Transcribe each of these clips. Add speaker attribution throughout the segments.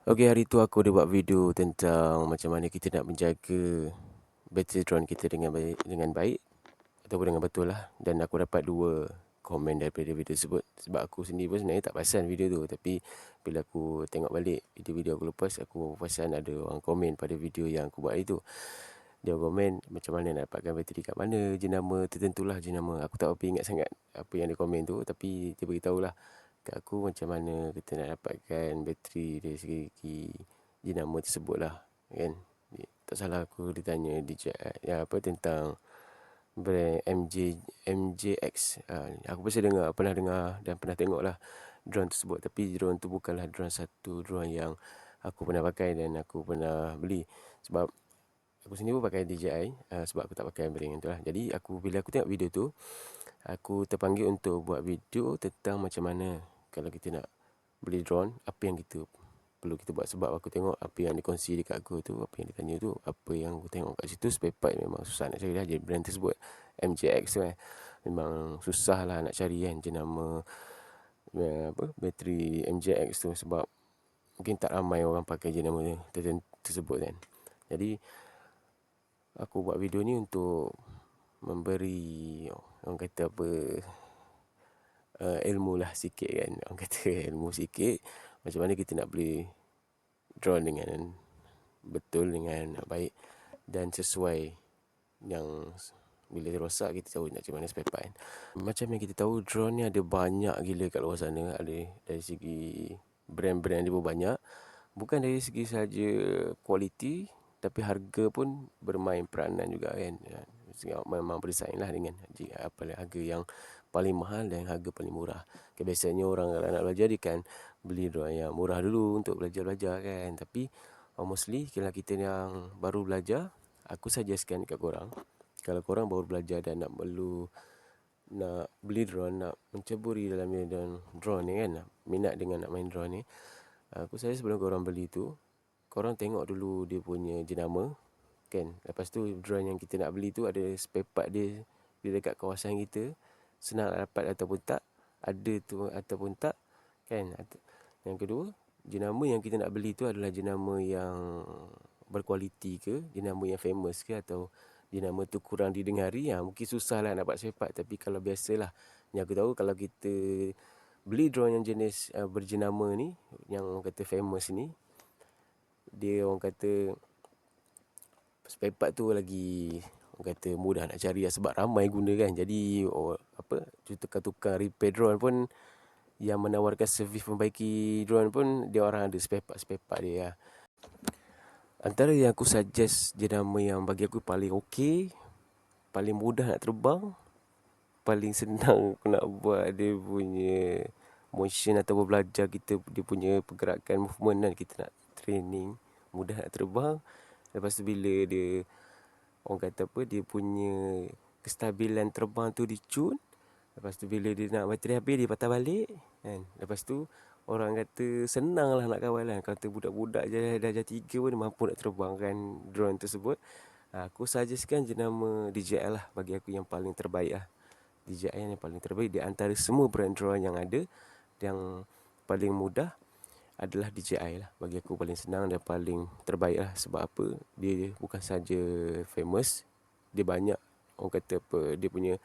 Speaker 1: Okey, hari tu aku ada buat video tentang macam mana kita nak menjaga bateri drone kita dengan baik ataupun dengan betul lah. Dan aku dapat 2 komen daripada video tersebut. Sebab aku sendiri pun sebenarnya tak perasan video tu, tapi bila aku tengok balik video-video aku lepas, aku perasan ada orang komen pada video yang aku buat hari tu. Dia komen macam mana nak dapatkan bateri kat mana, jenama tertentulah jenama. Aku tak berapa ingat sangat apa yang dia komen tu, tapi dia beritahulah kat aku macam mana kita nak dapatkan bateri dari segi jenama tersebut lah, kan. Tak salah aku ditanya DJI ya apa tentang brand MJX. Aku pernah dengar dan pernah tengok lah drone tersebut, tapi drone tu bukanlah satu drone yang aku pernah pakai dan aku pernah beli. Sebab aku sendiri pun pakai DJI, sebab aku tak pakai brand tu lah. Jadi bila aku tengok video tu, aku terpanggil untuk buat video tentang macam mana kalau kita nak beli drone, apa yang kita perlu kita buat. Sebab aku tengok apa yang dikongsi dekat aku tu, apa yang ditanya tu, apa yang aku tengok kat situ, spare part memang susah nak cari lah. Jadi brand tersebut MJX tu memang susah lah nak cari kan jenama bateri MJX tu. Sebab mungkin tak ramai orang pakai jenama tersebut kan. Jadi aku buat video ni untuk memberi orang kata apa, ilmu lah sikit kan. Orang kata ilmu sikit macam mana kita nak beli drone dengan betul, dengan baik dan sesuai. Yang bila rosak kita tahu nak macam mana spare part kan. Macam yang kita tahu, drone ni ada banyak gila kat luar sana. Ada dari segi brand-brand dia pun banyak. Bukan dari segi saja kualiti, tapi harga pun bermain peranan juga kan. Memang bersaing lah dengan apa harga yang paling mahal dan harga paling murah. Biasanya orang kalau nak belajar dia kan beli drone yang murah dulu untuk belajar-belajar kan. Tapi mostly kalau kita yang baru belajar, aku suggestkan kat korang, kalau korang baru belajar dan nak beli drone, nak menceburi dalam drone ni kan, minat dengan nak main drone ni, aku saya sebelum korang beli tu, korang tengok dulu dia punya jenama kan. Lepas tu drone yang kita nak beli tu ada spare part dia di dekat kawasan kita, senang nak dapat ataupun tak, ada tu ataupun tak kan. Yang kedua, jenama yang kita nak beli tu adalah jenama yang berkualiti ke, jenama yang famous ke, atau jenama tu kurang didengari. Mungkin susah lah nak dapat spare part. Tapi kalau biasalah, yang aku tahu kalau kita beli drone yang jenis berjenama ni, yang orang kata famous ni, dia orang kata spare part tu lagi orang kata mudah nak cari lah, sebab ramai guna kan. Jadi tukar-tukar repair drone pun, yang menawarkan servis membaiki drone pun, dia orang ada spare part dia lah. Antara yang aku suggest jenama yang bagi aku paling okey, paling mudah nak terbang, paling senang aku nak buat dia punya motion atau belajar kita, dia punya pergerakan movement kan, kita nak training mudah nak terbang. Lepas tu bila dia orang kata apa, dia punya kestabilan terbang tu dicun. Lepas tu bila dia nak bateri habis, dia patah balik kan. Lepas tu orang kata senang lah nak kawal kan. Kata budak-budak je darjah 3 pun mampu nak terbangkan drone tersebut. Aku suggestkan jenama DJI lah, bagi aku yang paling terbaik lah. DJI yang paling terbaik di antara semua brand drone yang ada. Yang paling mudah adalah DJI lah. Bagi aku paling senang dan paling terbaik lah. Sebab apa? Dia bukan saja famous, dia banyak orang kata apa, dia punya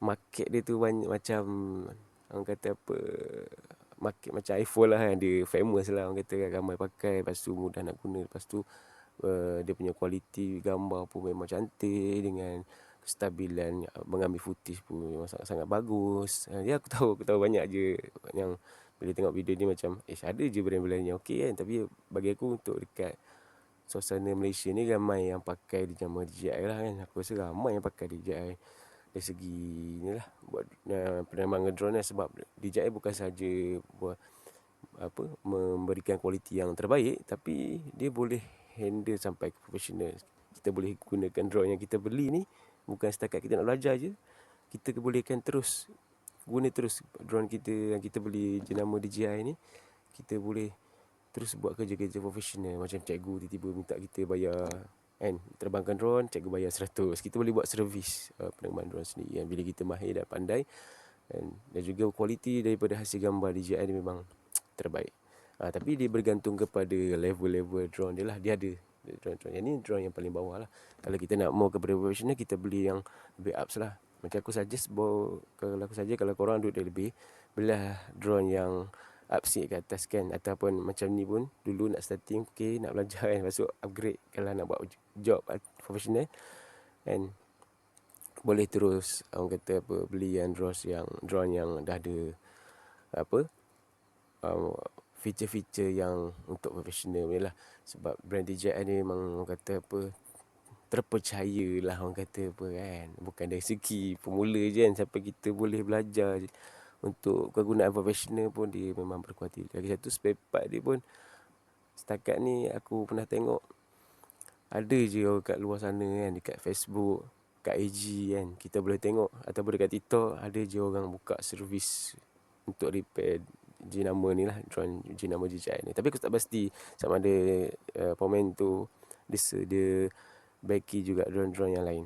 Speaker 1: market dia tu banyak, macam orang kata apa, market macam iPhone lah kan. Dia famous lah, orang kata kan, ramai pakai. Lepas tu mudah nak guna. Lepas tu dia punya kualiti gambar pun memang cantik, dengan kestabilan mengambil footage pun memang sangat-sangat bagus. Aku tahu banyak je yang bila tengok video ni macam ada je brand-brand yang okey kan. Tapi bagi aku untuk dekat suasana Malaysia ni, ramai yang pakai jenama DJI lah kan. Aku rasa ramai yang pakai DJI dari segi ni lah, buat penerbangan drone lah. Sebab DJI bukan saja buat memberikan kualiti yang terbaik, tapi dia boleh handle sampai ke profesional. Kita boleh gunakan drone yang kita beli ni bukan setakat kita nak belajar je, kita bolehkan terus guna terus drone kita yang kita beli jenama DJI ni. Kita boleh terus buat kerja-kerja profesional. Macam cikgu tiba-tiba minta kita bayar kan, terbangkan drone, cikgu bayar 100. Kita boleh buat servis penerbangan drone sendiri kan, bila kita mahir dan pandai. Dan juga kualiti daripada hasil gambar DJI ni memang terbaik. Tapi dia bergantung kepada level-level drone dia lah. Dia ada drone-drone. Yang ni drone yang paling bawah lah. Kalau kita nak mau kepada professional, kita beli yang lebih ups lah. Macam aku suggest, kalau korang duit dia lebih, belilah drone yang up sikit ke atas kan. Ataupun macam ni pun, dulu nak starting, okay, nak belajar kan, masuk upgrade kalau nak buat job professional. And boleh terus orang kata apa, beli yang drone yang dah ada apa, feature-feature yang untuk professional ni lah. Sebab brand DJI ni memang orang kata apa, terpercaya lah orang kata apa kan. Bukan dari segi pemula je kan, sampai kita boleh belajar je. Untuk kegunaan profesional pun dia memang berkualiti. Lagi satu, spare part dia pun setakat ni aku pernah tengok, ada je orang kat luar sana kan, dekat Facebook, kat IG kan, kita boleh tengok. Ataupun dekat TikTok, ada je orang buka servis untuk repair jenama ni lah, drone jenama DJI ni. Tapi aku tak pasti sama ada pemain tu dia baiki juga drone-drone yang lain.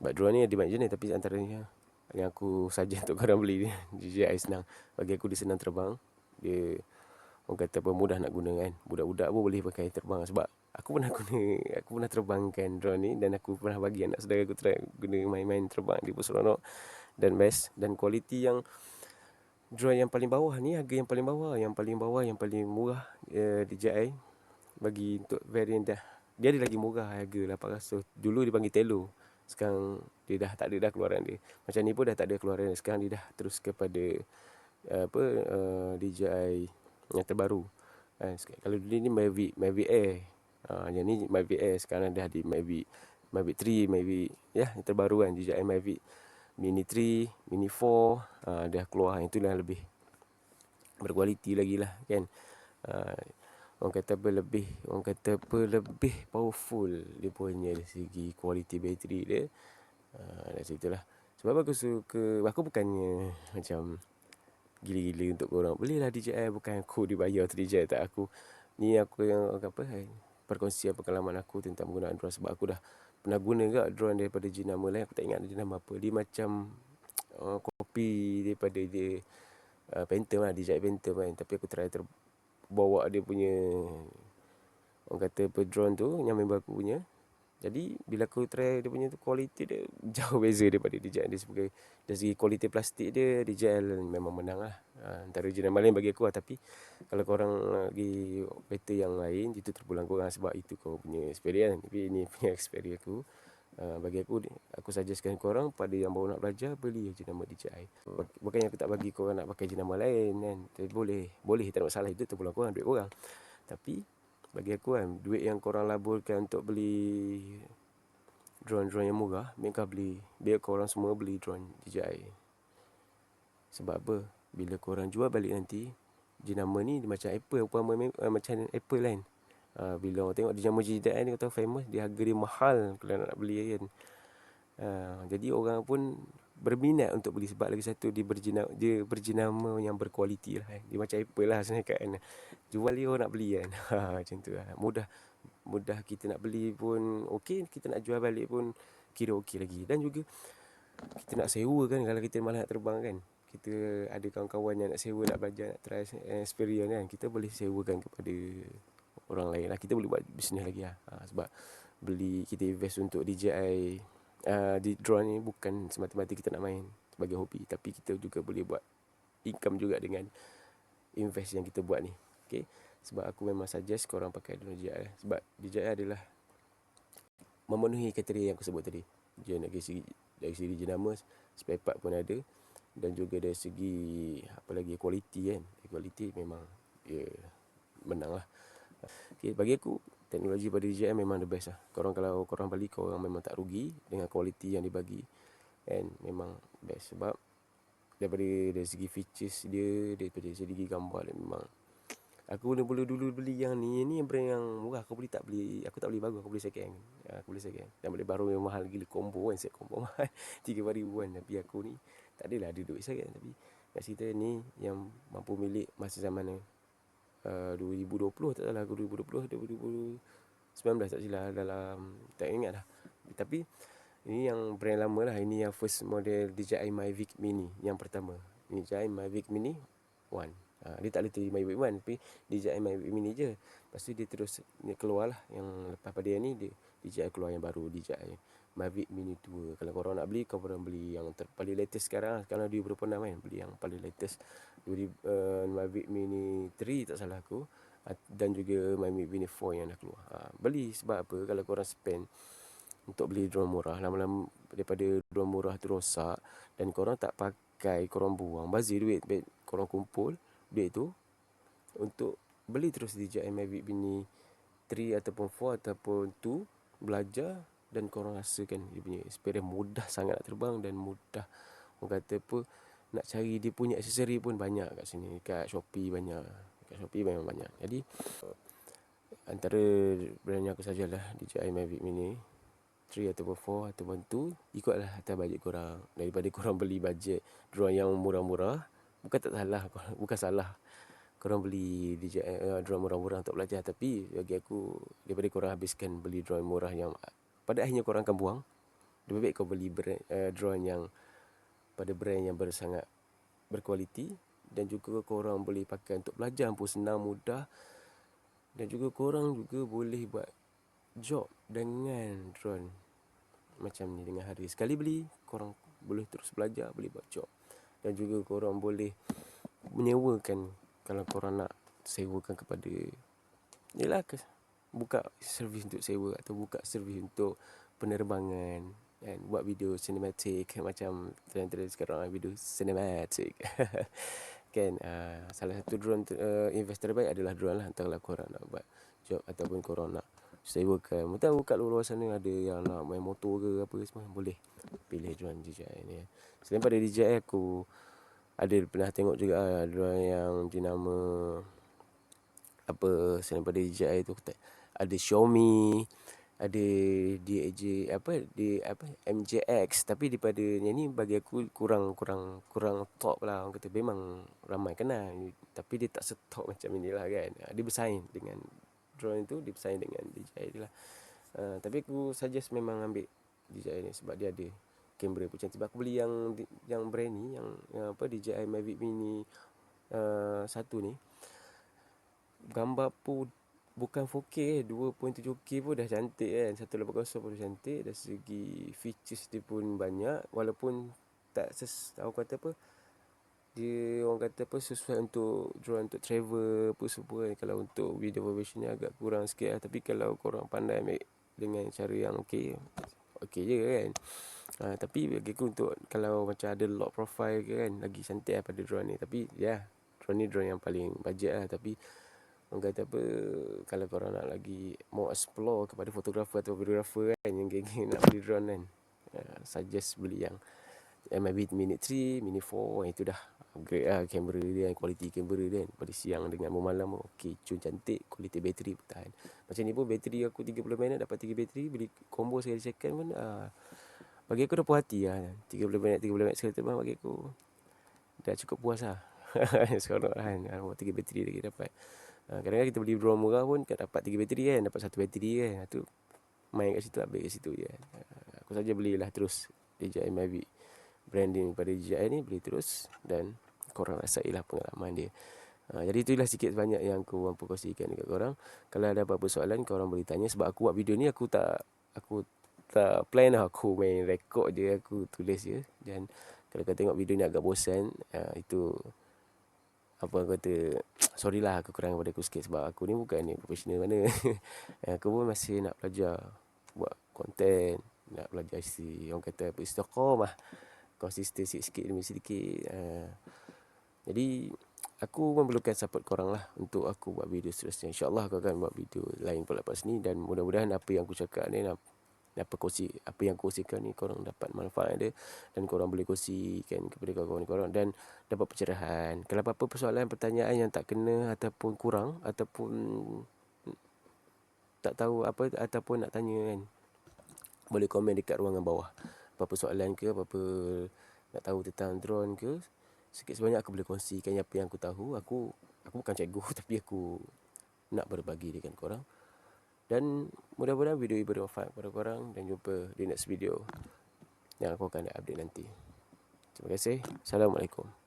Speaker 1: Sebab drone ni ada banyak jenis, tapi antaranya yang aku saja untuk korang beli ni, DJI senang. Bagi aku dia senang terbang. Dia orang kata apa, mudah nak guna kan. Budak-budak pun boleh pakai terbang. Sebab aku pernah terbangkan drone ni, dan aku pernah bagi anak saudara aku try guna main-main terbang. Dia pun seronok dan best. Dan kualiti yang drone yang paling bawah ni, harga yang paling bawah, yang paling murah, DJI bagi untuk variant dia ada lagi murah, harga 800. Dulu dia panggil Tello, sekarang dia dah tak ada dah keluaran dia. Macam ni pun dah tak ada keluaran dia. Sekarang dia dah terus kepada DJI yang terbaru. Kalau dulu ni Mavic Air, yang ni Mavic Air. Sekarang dah ada Mavic 3, Mavic yang terbaru kan, DJI Mavic Mini 3, Mini 4, dah keluar. Yang tu dah lebih berkualiti lagi lah kan. Orang kata apa, lebih powerful dia punya dari segi kualiti bateri dia. Dari situ lah. Sebab aku bukannya macam gila-gila untuk korang belilah DJI. Bukan aku dibayar untuk DJI, tak. Ni aku yang perkongsian pengalaman aku tentang penggunaan drone. Sebab aku dah pernah guna juga drone daripada jenama lain. Aku tak ingat jenama apa. Dia macam kopi daripada dia Phantom lah, DJI Phantom kan. Tapi aku try bawa dia punya, orang kata apa, drone tu yang member aku punya. Jadi bila aku try dia punya tu, kualiti dia jauh beza daripada DJI. Dia sebagai dari segi kualiti plastik dia, DJI memang menang lah, antara jenama lain bagi aku lah. Tapi kalau korang lagi better yang lain, itu terpulang korang, sebab itu kau punya experience. Tapi ini punya experience aku. Bagi aku suggestkan korang, pada yang baru nak belajar, beli jenama DJI. Bukannya aku tak bagi korang nak pakai jenama lain kan. Tapi boleh, tak ada masalah. Itu terpulang korang, duit korang. Tapi bagi aku kan, duit yang korang laburkan untuk beli drone-drone yang murah, biar korang semua beli drone DJI. Sebab apa? Bila korang jual balik nanti, jenama ni dia macam Apple, macam Apple kan. Bila orang tengok jenama DJI ni, kata famous, dia harga dia mahal kalau nak beli kan. Jadi orang pun berminat untuk beli. Sebab lagi satu, dia berjenama yang berkualiti lah kan. Dia macam Apple lah sebenarnya kan. Jual dia orang nak beli kan. Macam tu lah. Mudah kita nak beli pun okey, kita nak jual balik pun kira okey lagi. Dan juga kita nak sewa kan, kalau kita malas nak terbang kan, kita ada kawan-kawan yang nak sewa, nak belajar, nak try experience kan, kita boleh sewakan kepada orang lain lah. Kita boleh buat bisnes lagi lah. Sebab kita invest untuk DJI di drone ni bukan semata-mata kita nak main sebagai hobi, tapi kita juga boleh buat income juga dengan invest yang kita buat ni. Okay? Sebab aku memang suggest korang pakai drone DJI. Sebab DJI adalah memenuhi kriteria yang aku sebut tadi. Dari segi jenama, spare part pun ada. Dan juga dari segi apa lagi, kualiti kan. Kualiti memang menang lah. Okay, bagi aku teknologi pada DJI memang the best lah. Kalau korang beli, korang memang tak rugi dengan kualiti yang dibagi. And memang best. Sebab dari segi features dia, daripada segi gambar dia, memang aku dulu beli yang ni brand yang murah. Aku tak beli baru, aku beli second. Aku beli second. Dan beli baru yang mahal gila, combo kan, set combo mahal 30 ribuan. Tapi aku ni tak adalah ada duit sangat. Tapi kat cerita ni yang mampu milik masa zaman ni, 2020 tak salah aku, 2019 tak silap, dalam tak ingat dah. Tapi ini yang brand lama lah. Ini yang first model DJI Mavic Mini yang pertama, DJI Mavic Mini 1. Dia tak boleh terima Mavic 1, tapi DJI Mavic Mini je. Lepas tu dia terus keluar lah yang lepas pada yang ni, DJI keluar yang baru, DJI Mavic Mini 2. Kalau korang nak beli, korang beli yang paling latest sekarang. Sekarang dia 2026 kan, beli yang paling latest. Mavic Mini 3 tak salah aku, dan juga Mavic Mini 4 yang dah keluar. Beli sebab apa? Kalau korang spend untuk beli drone murah, lama-lama daripada drone murah tu rosak dan korang tak pakai, korang buang, bazir duit korang kumpul duit tu untuk beli terus DJI Mavic Mini 3 ataupun 4 ataupun 2, belajar, dan korang rasakan dia punya experience mudah sangat nak terbang, dan mudah, orang kata apa, nak cari dia punya aksesori pun banyak kat sini. Kat Shopee banyak. Kat Shopee memang banyak. Jadi antara brand yang aku sajalah DJI Mavic Mini 3 ataupun 4 ataupun 2, ikutlah atas bajet korang. Daripada korang beli bajet drone yang murah-murah, bukan tak salah, bukan salah korang beli DJI drone murah-murah untuk belajar, tapi bagi aku, daripada korang habiskan beli drone murah yang pada akhirnya korang akan buang, lebih baik kau beli drone yang pada brand yang sangat berkualiti, dan juga korang boleh pakai untuk belajar pun senang, mudah, dan juga korang juga boleh buat job dengan drone macam ni dengan harga sekali beli. Korang boleh terus belajar, boleh buat job, dan juga korang boleh menyewakan kalau korang nak sewakan kepada, yelah, buka servis untuk sewa atau buka servis untuk penerbangan, kan, buat video cinematic macam trend-trend sekarang, video cinematic. Kan, salah satu drone investor terbaik adalah drone lah. Entahlah korang nak buat job ataupun korang nak sewakan. Tahu kat luar sana ada yang nak main motor ke apa semua, boleh pilih drone DJI ni. Selain pada DJI, aku ada pernah tengok juga drone yang dinama apa, selain pada DJI tu ada Xiaomi, ada DJI MJX, tapi daripada yang ni bagi aku kurang top lah, orang kata. Memang ramai kenal, tapi dia tak setop macam inilah kan. Dia bersaing dengan drone tu, dia bersaing dengan DJI lah. Tapi aku suggest memang ambil DJI ni sebab dia ada kamera pun cantik. Aku beli yang brand ni, yang apa, DJI Mavic Mini 1 ni, gambar pun bukan 4K, 2.7K pun dah cantik kan. 180 pun dah cantik. Dari segi features dia pun banyak, walaupun tak aku kata apa, dia orang kata apa, sesuai untuk drone untuk travel apa semua kan. Kalau untuk video professional agak kurang sikit lah. Tapi kalau korang pandai ambil dengan cara yang okey je kan. Tapi bagi aku, untuk kalau macam ada lock profile ke kan, lagi cantik lah pada drone ni. Tapi ya, drone ni drone yang paling budget lah. Tapi orang kata apa, kalau korang nak lagi mau explore kepada fotografer atau videografer kan, yang geng-geng nak beli drone kan, suggest beli yang Mavic Mini 3, Mini 4. Itu dah upgrade lah kamera dia, kualiti kamera dia kan. Pada siang dengan malam okey, cun cantik, kualiti bateri pun tahan. Macam ni pun bateri aku 30 minit dapat 3 bateri, beli combo sekali second pun bagi aku dah puas hati lah. 30 minit sekali terbang, bagi aku dah cukup puas lah. Seronok lah kan, 3 bateri lagi dapat. Kadang-kadang kita beli drone murah pun tak dapat 3 bateri kan, dapat 1 bateri kan. Tu main kat situ, habis kat situ je. Aku saja belilah terus DJI Mavic, branding pada DJI ni, beli terus, dan korang rasailah pengalaman dia. Jadi itulah sikit sebanyak yang aku mampu kongsikan dekat korang. Kalau ada apa-apa soalan, korang boleh tanya. Sebab aku buat video ni, aku tak plan lah. Aku main rekod je, aku tulis je. Dan kalau kau tengok video ni agak bosan, itu apa aku kata, sorry lah, aku kurang pada aku sikit. Sebab aku ni bukan ni profesional mana. Aku pun masih nak belajar buat konten, nak belajar orang kata apa, istiqamah, konsisten sikit-sikit demi sedikit. Jadi aku memerlukan support korang lah untuk aku buat video seterusnya. InsyaAllah aku akan buat video lain pula lepas ni. Dan mudah-mudahan apa yang aku cakap ni, apa yang aku kongsikan ni, korang dapat manfaat dia, dan korang boleh kongsikan kepada kawan-kawan korang dan dapat pencerahan. Kalau apa-apa persoalan, pertanyaan yang tak kena ataupun kurang, ataupun tak tahu apa, ataupun nak tanya kan, boleh komen dekat ruangan bawah. Apa-apa soalan ke, apa-apa nak tahu tentang drone ke, sikit sebanyak aku boleh kongsikan apa yang aku tahu. Aku bukan cikgu tapi aku nak berbagi dengan korang. Dan mudah-mudahan video ini bermanfaat kepada korang, dan jumpa di next video yang aku akan update nanti. Terima kasih. Assalamualaikum.